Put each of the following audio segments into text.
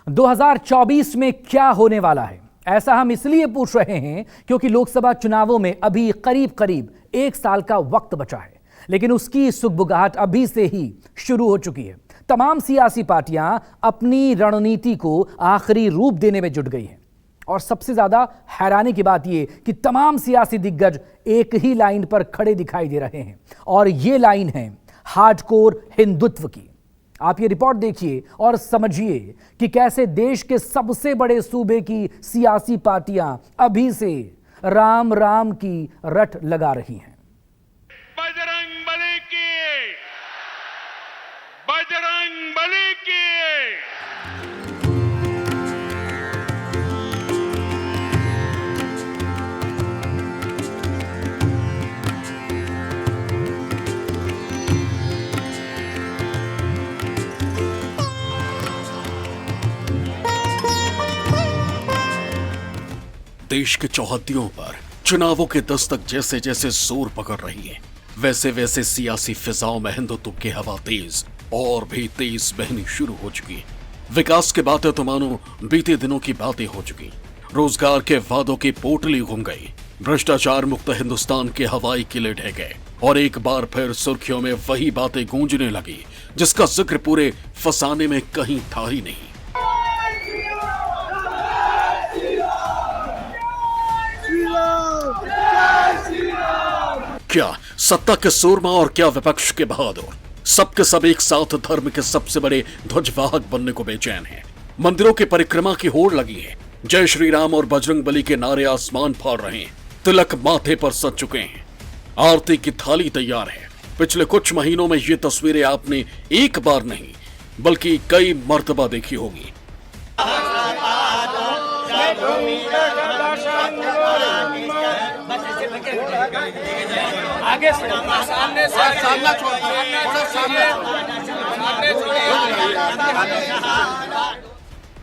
2024 में क्या होने वाला है, ऐसा हम इसलिए पूछ रहे हैं क्योंकि लोकसभा चुनावों में अभी करीब करीब 1 साल का वक्त बचा है, लेकिन उसकी सुगबुगाहट अभी से ही शुरू हो चुकी है। तमाम सियासी पार्टियां अपनी रणनीति को आखिरी रूप देने में जुट गई हैं और सबसे ज्यादा हैरानी की बात यह कि तमाम सियासी दिग्गज एक ही लाइन पर खड़े दिखाई दे रहे हैं और यह लाइन है हार्डकोर हिंदुत्व की। आप ये रिपोर्ट देखिए और समझिए कि कैसे देश के सबसे बड़े सूबे की सियासी पार्टियां अभी से राम राम की रट लगा रही हैं। बजरंग बली की, बजरंग बली की। देश के चौहद्दियों पर चुनावों के दस्तक जैसे जैसे जोर पकड़ रही है, वैसे वैसे सियासी फिजाओं में हिंदुत्व की हवा तेज और भी तेज बहनी शुरू हो चुकी है। विकास की बातें तो मानो बीते दिनों की बातें हो चुकी। रोजगार के वादों की पोटली घूम गई, भ्रष्टाचार मुक्त हिंदुस्तान के हवाई किले ढह गए और एक बार फिर सुर्खियों में वही बातें गूंजने लगी जिसका जिक्र पूरे फसाने में कहीं था ही नहीं। क्या सत्ता के सूरमा और क्या विपक्ष के बहादुर, सबके सब एक साथ धर्म के सबसे बड़े ध्वजवाहक बनने को बेचैन हैं। मंदिरों की परिक्रमा की होड़ लगी है, जय श्री राम और बजरंग बली के नारे आसमान फाड़ रहे हैं, तिलक माथे पर सज चुके हैं, आरती की थाली तैयार है। पिछले कुछ महीनों में ये तस्वीरें आपने एक बार नहीं बल्कि कई मर्तबा देखी होगी। आगे सामने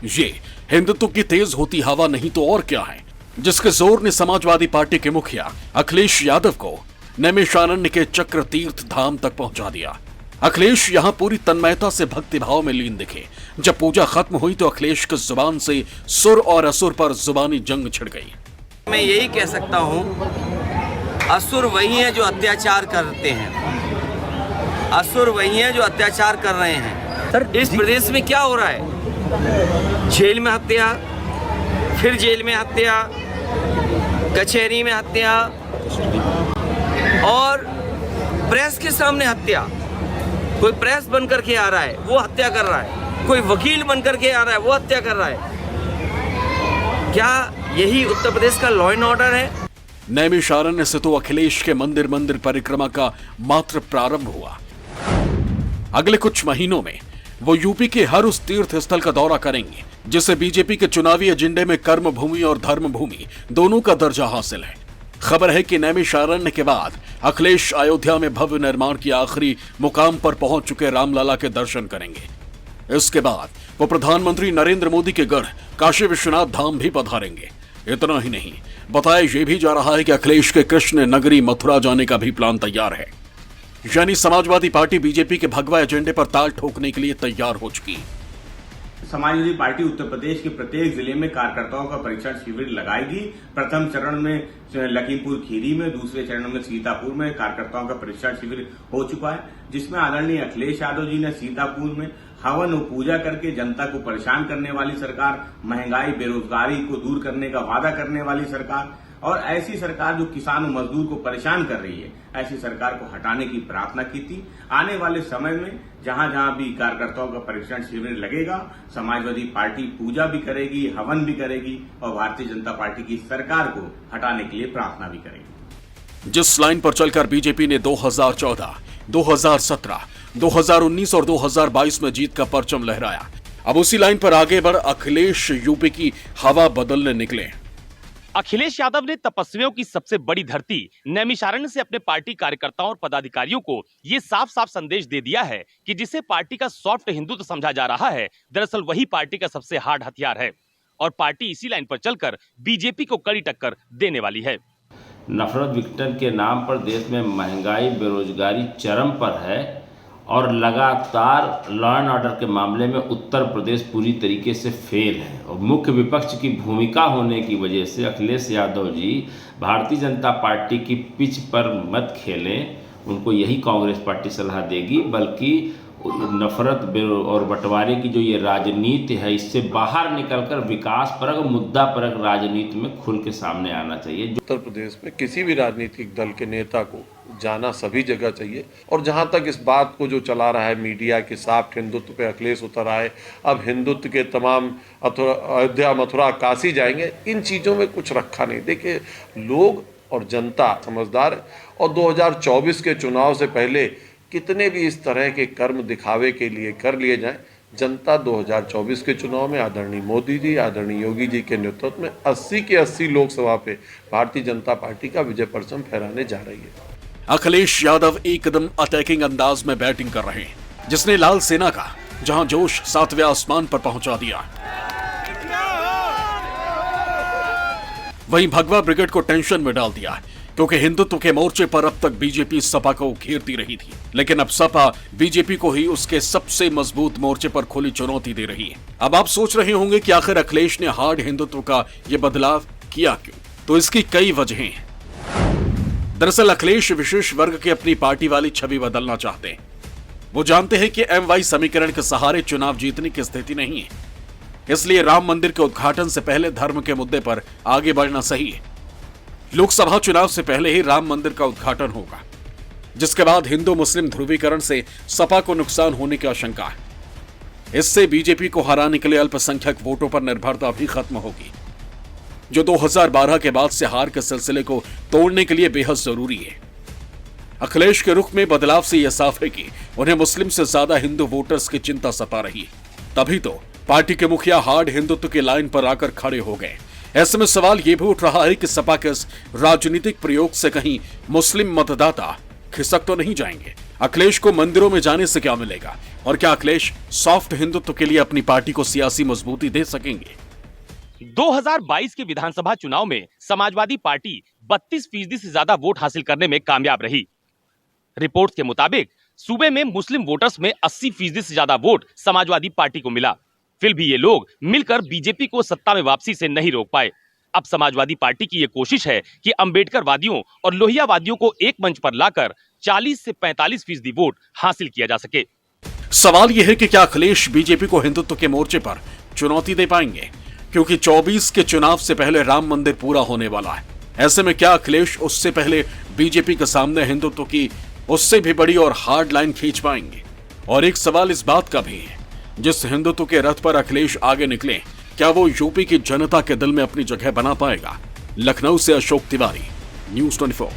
ये हिंदुत्व की तेज होती हवा नहीं तो और क्या है, जिसके जोर ने समाजवादी पार्टी के मुखिया अखिलेश यादव को नैमिषारण्य के चक्र तीर्थ धाम तक पहुंचा दिया। अखिलेश यहां पूरी तन्मयता से भक्ति भाव में लीन दिखे। जब पूजा खत्म हुई तो अखिलेश की जुबान से सुर और असुर पर जुबानी जंग छिड़ गई। मैं यही कह सकता हूं, असुर वही हैं जो अत्याचार करते हैं, असुर वही हैं जो अत्याचार कर रहे हैं। सर, इस प्रदेश में क्या हो रहा है? जेल में हत्या, फिर जेल में हत्या, कचहरी में हत्या और प्रेस के सामने हत्या। कोई प्रेस बन करके आ रहा है वो हत्या कर रहा है, कोई वकील बन करके आ रहा है वो हत्या कर रहा है। क्या यही उत्तर प्रदेश का लॉ एंड ऑर्डर है? नैमिषारण्य से तो अखिलेश के मंदिर मंदिर परिक्रमा का मात्र प्रारंभ हुआ। अगले कुछ महीनों में वो यूपी के हर उस तीर्थ स्थल का दौरा करेंगे जिसे बीजेपी के चुनावी एजेंडे में कर्म भूमि और धर्म भूमि दोनों का दर्जा हासिल है। खबर है कि नैमिषारण्य के बाद अखिलेश अयोध्या में भव्य निर्माण की आखिरी मुकाम पर पहुंच चुके रामलला के दर्शन करेंगे। इसके बाद वो प्रधानमंत्री नरेंद्र मोदी के गढ़ काशी विश्वनाथ धाम भी पधारेंगे। इतना ही नहीं, बताया यह भी जा रहा है कि अखिलेश के कृष्ण नगरी मथुरा जाने का भी प्लान तैयार है। यानी समाजवादी पार्टी बीजेपी के भगवा एजेंडे पर ताल ठोकने के लिए तैयार हो चुकी है। समाजवादी पार्टी उत्तर प्रदेश के प्रत्येक जिले में कार्यकर्ताओं का परीक्षण शिविर लगाएगी। प्रथम चरण में लखीमपुर खीरी में, दूसरे चरण में सीतापुर में कार्यकर्ताओं का परीक्षण शिविर हो चुका है, जिसमें आदरणीय अखिलेश यादव जी ने सीतापुर में हवन और पूजा करके जनता को परेशान करने वाली सरकार, महंगाई बेरोजगारी को दूर करने का वादा करने वाली सरकार और ऐसी सरकार जो किसान और मजदूर को परेशान कर रही है, ऐसी सरकार को हटाने की प्रार्थना की थी। आने वाले समय में जहां जहां भी कार्यकर्ताओं का परीक्षण शिविर लगेगा, समाजवादी पार्टी पूजा भी करेगी, हवन भी करेगी और भारतीय जनता पार्टी की सरकार को हटाने के लिए प्रार्थना भी करेगी। जिस लाइन पर चलकर बीजेपी ने 2014, 2017, 2019 और 2022 में जीत का परचम लहराया, अब उसी लाइन पर आगे बढ़ अखिलेश यूपी की हवा बदलने निकले। अखिलेश यादव ने तपस्वियों की सबसे बड़ी धरती नैमिषारण्य से अपने पार्टी कार्यकर्ताओं और पदाधिकारियों को ये साफ साफ संदेश दे दिया है कि जिसे पार्टी का सॉफ्ट हिंदुत्व समझा जा रहा है, दरअसल वही पार्टी का सबसे हार्ड हथियार है और पार्टी इसी लाइन पर चलकर बीजेपी को कड़ी टक्कर देने वाली है। नफरत विघटन के नाम पर देश में महंगाई बेरोजगारी चरम पर है और लगातार लॉ एंड ऑर्डर के मामले में उत्तर प्रदेश पूरी तरीके से फेल है। और मुख्य विपक्ष की भूमिका होने की वजह से अखिलेश यादव जी भारतीय जनता पार्टी की पिच पर मत खेलें, उनको यही कांग्रेस पार्टी सलाह देगी, बल्कि नफरत और बंटवारे की जो ये राजनीति है इससे बाहर निकलकर विकास परक, मुद्दा परक राजनीति में खुल के सामने आना चाहिए। उत्तर प्रदेश में किसी भी राजनीतिक दल के नेता को जाना सभी जगह चाहिए। और जहां तक इस बात को जो चला रहा है मीडिया के सॉफ्ट हिंदुत्व पे अखिलेश उतर आए, अब हिंदुत्व के तमाम अयोध्या मथुरा काशी जाएंगे, इन चीज़ों में कुछ रखा नहीं। देखिए, लोग और जनता समझदार है और 2024 के चुनाव से पहले कितने भी इस तरह के कर्म दिखावे के लिए कर लिए जाएं, जनता 2024 के चुनाव में आदरणीय मोदी जी, आदरणीय योगी जी के नेतृत्व में 80 के 80 लोकसभा पे भारतीय जनता पार्टी का विजय परचम फहराने जा रही है। अखिलेश यादव एकदम अटैकिंग अंदाज में बैटिंग कर रहे हैं, जिसने लाल सेना का जहां जोश 7वें आसमान पर पहुंचा दिया, वहीं भगवा ब्रिगेड को टेंशन में डाल दिया, क्योंकि हिंदुत्व के मोर्चे पर अब तक बीजेपी सपा को घेरती रही थी, लेकिन अब सपा बीजेपी को ही उसके सबसे मजबूत मोर्चे पर खुली चुनौती दे रही है। अब आप सोच रहे होंगे कि आखिर अखिलेश ने हार्ड हिंदुत्व का यह बदलाव किया क्यों? तो इसकी कई वजहें हैं। दरअसल अखिलेश विशेष वर्ग की अपनी पार्टी वाली छवि बदलना चाहते हैं। वो जानते हैं कि MY समीकरण के सहारे चुनाव जीतने की स्थिति नहीं है, इसलिए राम मंदिर के उद्घाटन से पहले धर्म के मुद्दे पर आगे बढ़ना सही है। लोकसभा चुनाव से पहले ही राम मंदिर का उद्घाटन होगा, जिसके बाद हिंदू मुस्लिम ध्रुवीकरण से सपा को नुकसान होने की आशंका है। इससे बीजेपी को हराने के लिए अल्पसंख्यक वोटों पर निर्भरता भी खत्म होगी, जो 2012 के बाद से हार के सिलसिले को तोड़ने के लिए बेहद जरूरी है। अखिलेश के रुख में बदलाव से यह साफ है कि उन्हें मुस्लिम से ज्यादा हिंदू वोटर्स की चिंता सता रही है। तभी तो पार्टी के मुखिया हार्ड हिंदुत्व की लाइन पर आकर खड़े हो गए। ऐसे में सवाल यह भी उठ रहा है कि सपा के इस राजनीतिक प्रयोग से कहीं मुस्लिम मतदाता खिसक तो नहीं जाएंगे। अखिलेश को मंदिरों में जाने से क्या मिलेगा, और क्या अखिलेश सॉफ्ट हिंदुत्व के लिए अपनी पार्टी को सियासी मजबूती दे सकेंगे? 2022 के विधानसभा चुनाव में समाजवादी पार्टी 32% से ज्यादा वोट हासिल करने में कामयाब रही। रिपोर्ट्स के मुताबिक सूबे में मुस्लिम वोटर्स में 80% से ज्यादा वोट समाजवादी पार्टी को मिला। फिर भी ये लोग मिलकर बीजेपी को सत्ता में वापसी से नहीं रोक पाए। अब समाजवादी पार्टी की ये कोशिश है कि अंबेडकर वादियों और लोहिया वादियों को एक मंच पर लाकर 40 से 45% वोट हासिल किया जा सके। सवाल यह है कि क्या अखिलेश बीजेपी को हिंदुत्व के मोर्चे पर चुनौती दे पाएंगे, क्योंकि 24 के चुनाव से पहले राम मंदिर पूरा होने वाला है। ऐसे में क्या अखिलेश उससे पहले बीजेपी के सामने हिंदुत्व की उससे भी बड़ी और हार्ड लाइन खींच पाएंगे? और एक सवाल इस बात का भी है, जिस हिंदुत्व के रथ पर अखिलेश आगे निकले, क्या वो यूपी की जनता के दिल में अपनी जगह बना पाएगा? लखनऊ से अशोक तिवारी, न्यूज़ 24।